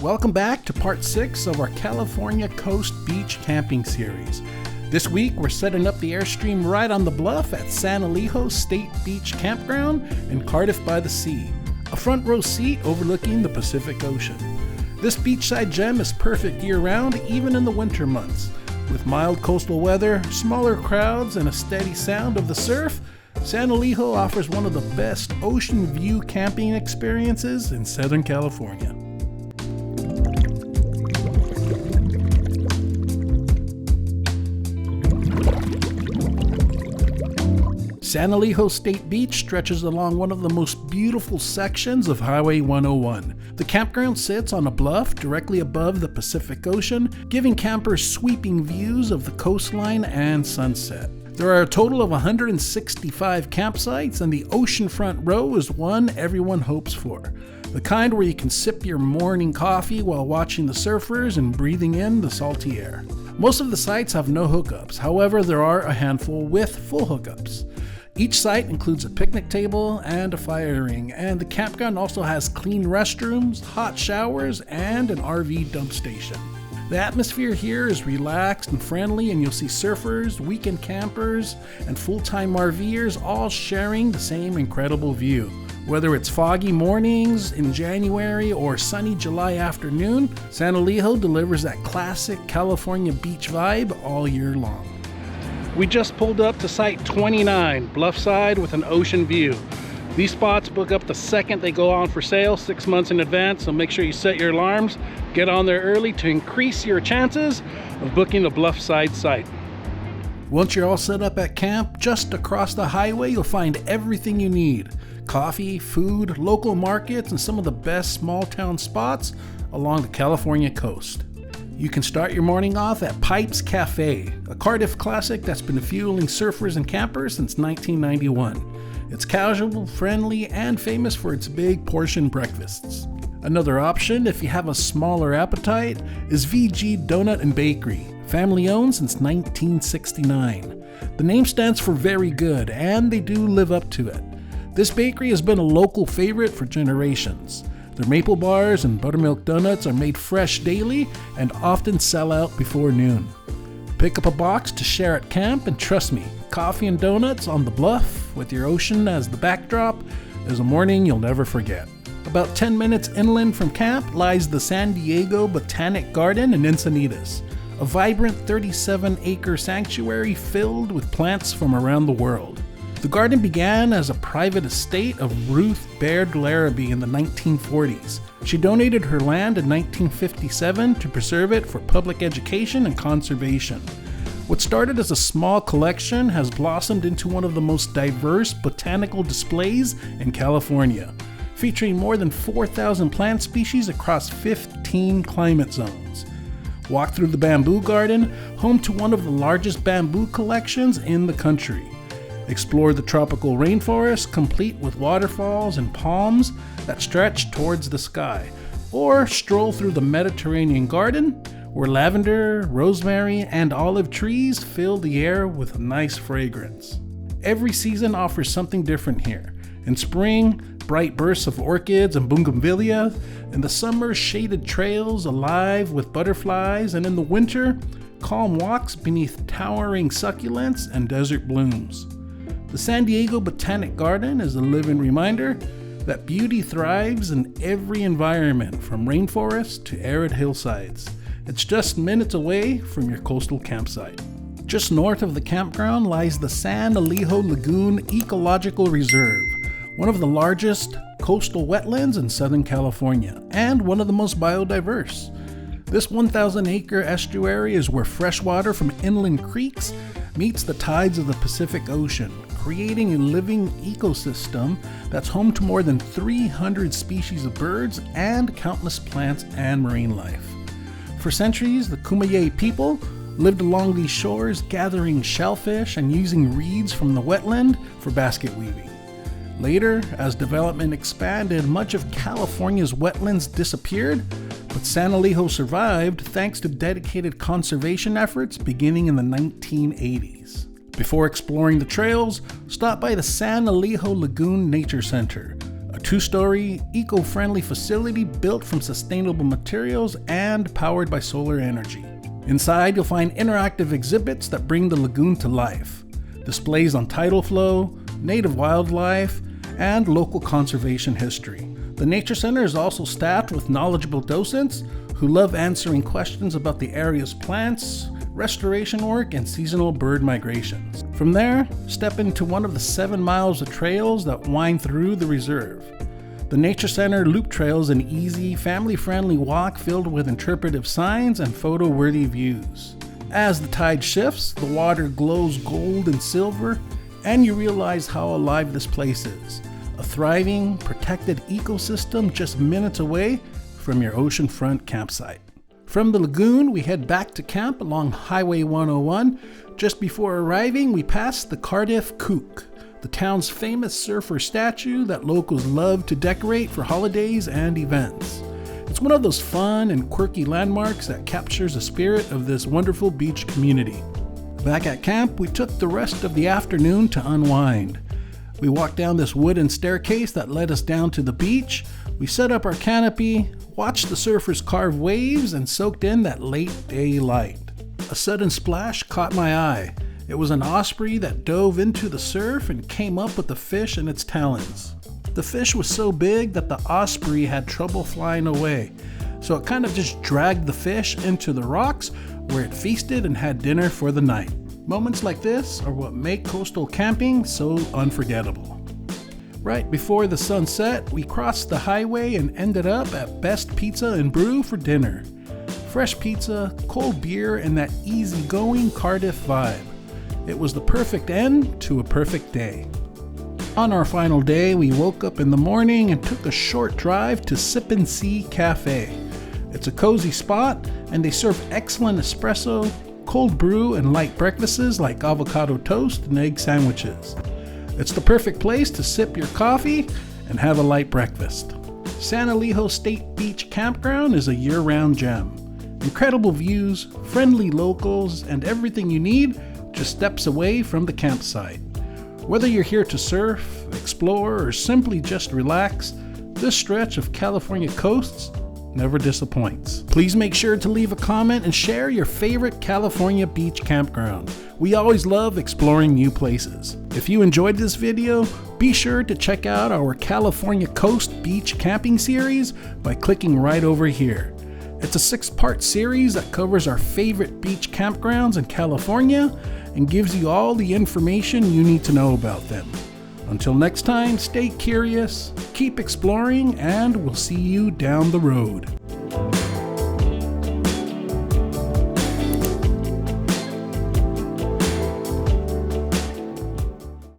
Welcome back to part 6 of our California Coast Beach Camping series. This week we're setting up the Airstream right on the bluff at San Elijo State Beach Campground in Cardiff-by-the-Sea, a front row seat overlooking the Pacific Ocean. This beachside gem is perfect year-round, even in the winter months. With mild coastal weather, smaller crowds, and a steady sound of the surf, San Elijo offers one of the best ocean view camping experiences in Southern California. San Elijo State Beach stretches along one of the most beautiful sections of Highway 101. The campground sits on a bluff directly above the Pacific Ocean, giving campers sweeping views of the coastline and sunset. There are a total of 165 campsites, and the oceanfront row is one everyone hopes for. The kind where you can sip your morning coffee while watching the surfers and breathing in the salty air. Most of the sites have no hookups, however there are a handful with full hookups. Each site includes a picnic table and a fire ring, and the campground also has clean restrooms, hot showers, and an RV dump station. The atmosphere here is relaxed and friendly, and you'll see surfers, weekend campers, and full-time RVers all sharing the same incredible view. Whether it's foggy mornings in January or sunny July afternoon, San Elijo delivers that classic California beach vibe all year long. We just pulled up to Site 29, Bluffside with an ocean view. These spots book up the second they go on for sale 6 months in advance, so make sure you set your alarms, get on there early to increase your chances of booking a Bluffside site. Once you're all set up at camp, just across the highway you'll find everything you need. Coffee, food, local markets, and some of the best small town spots along the California coast. You can start your morning off at Pipes Café, a Cardiff classic that's been fueling surfers and campers since 1991. It's casual, friendly, and famous for its big portion breakfasts. Another option, if you have a smaller appetite, is VG Donut and Bakery, family owned since 1969. The name stands for very good, and they do live up to it. This bakery has been a local favorite for generations. Their maple bars and buttermilk donuts are made fresh daily and often sell out before noon. Pick up a box to share at camp, and trust me, coffee and donuts on the bluff with your ocean as the backdrop is a morning you'll never forget. About 10 minutes inland from camp lies the San Diego Botanic Garden in Encinitas, a vibrant 37-acre sanctuary filled with plants from around the world. The garden began as a private estate of Ruth Baird Larrabee in the 1940s. She donated her land in 1957 to preserve it for public education and conservation. What started as a small collection has blossomed into one of the most diverse botanical displays in California, featuring more than 4,000 plant species across 15 climate zones. Walk through the bamboo garden, home to one of the largest bamboo collections in the country. Explore the tropical rainforest, complete with waterfalls and palms that stretch towards the sky. Or stroll through the Mediterranean garden, where lavender, rosemary, and olive trees fill the air with a nice fragrance. Every season offers something different here. In spring, bright bursts of orchids and bougainvillea. In the summer, shaded trails alive with butterflies. And in the winter, calm walks beneath towering succulents and desert blooms. The San Diego Botanic Garden is a living reminder that beauty thrives in every environment, from rainforests to arid hillsides. It's just minutes away from your coastal campsite. Just north of the campground lies the San Elijo Lagoon Ecological Reserve, one of the largest coastal wetlands in Southern California, and one of the most biodiverse. This 1,000-acre estuary is where fresh water from inland creeks meets the tides of the Pacific Ocean, creating a living ecosystem that's home to more than 300 species of birds and countless plants and marine life. For centuries, the Kumeyaay people lived along these shores, gathering shellfish and using reeds from the wetland for basket weaving. Later, as development expanded, much of California's wetlands disappeared, but San Elijo survived thanks to dedicated conservation efforts beginning in the 1980s. Before exploring the trails, stop by the San Elijo Lagoon Nature Center, a 2-story, eco-friendly facility built from sustainable materials and powered by solar energy. Inside, you'll find interactive exhibits that bring the lagoon to life. Displays on tidal flow, native wildlife, and local conservation history. The Nature Center is also staffed with knowledgeable docents who love answering questions about the area's plants, restoration work, and seasonal bird migrations. From there, step into one of the 7 miles of trails that wind through the reserve. The Nature Center Loop Trail is an easy, family-friendly walk filled with interpretive signs and photo-worthy views. As the tide shifts, the water glows gold and silver, and you realize how alive this place is. A thriving, protected ecosystem just minutes away from your oceanfront campsite. From the lagoon, we head back to camp along Highway 101. Just before arriving, we pass the Cardiff Cook, the town's famous surfer statue that locals love to decorate for holidays and events. It's one of those fun and quirky landmarks that captures the spirit of this wonderful beach community. Back at camp, we took the rest of the afternoon to unwind. We walked down this wooden staircase that led us down to the beach. We set up our canopy, watched the surfers carve waves, and soaked in that late day light. A sudden splash caught my eye. It was an osprey that dove into the surf and came up with a fish in its talons. The fish was so big that the osprey had trouble flying away, so it kind of just dragged the fish into the rocks where it feasted and had dinner for the night. Moments like this are what make coastal camping so unforgettable. Right before the sun set, we crossed the highway and ended up at Best Pizza and Brew for dinner. Fresh pizza, cold beer, and that easygoing Cardiff vibe. It was the perfect end to a perfect day. On our final day, we woke up in the morning and took a short drive to Sip & Sea Cafe. It's a cozy spot, and they serve excellent espresso, cold brew, and light breakfasts like avocado toast and egg sandwiches. It's the perfect place to sip your coffee and have a light breakfast. San Elijo State Beach Campground is a year-round gem. Incredible views, friendly locals, and everything you need just steps away from the campsite. Whether you're here to surf, explore, or simply just relax, this stretch of California coasts never disappoints. Please make sure to leave a comment and share your favorite California beach campground. We always love exploring new places. If you enjoyed this video, be sure to check out our California Coast Beach Camping series by clicking right over here. It's a 6-part series that covers our favorite beach campgrounds in California and gives you all the information you need to know about them. Until next time, stay curious, keep exploring, and we'll see you down the road.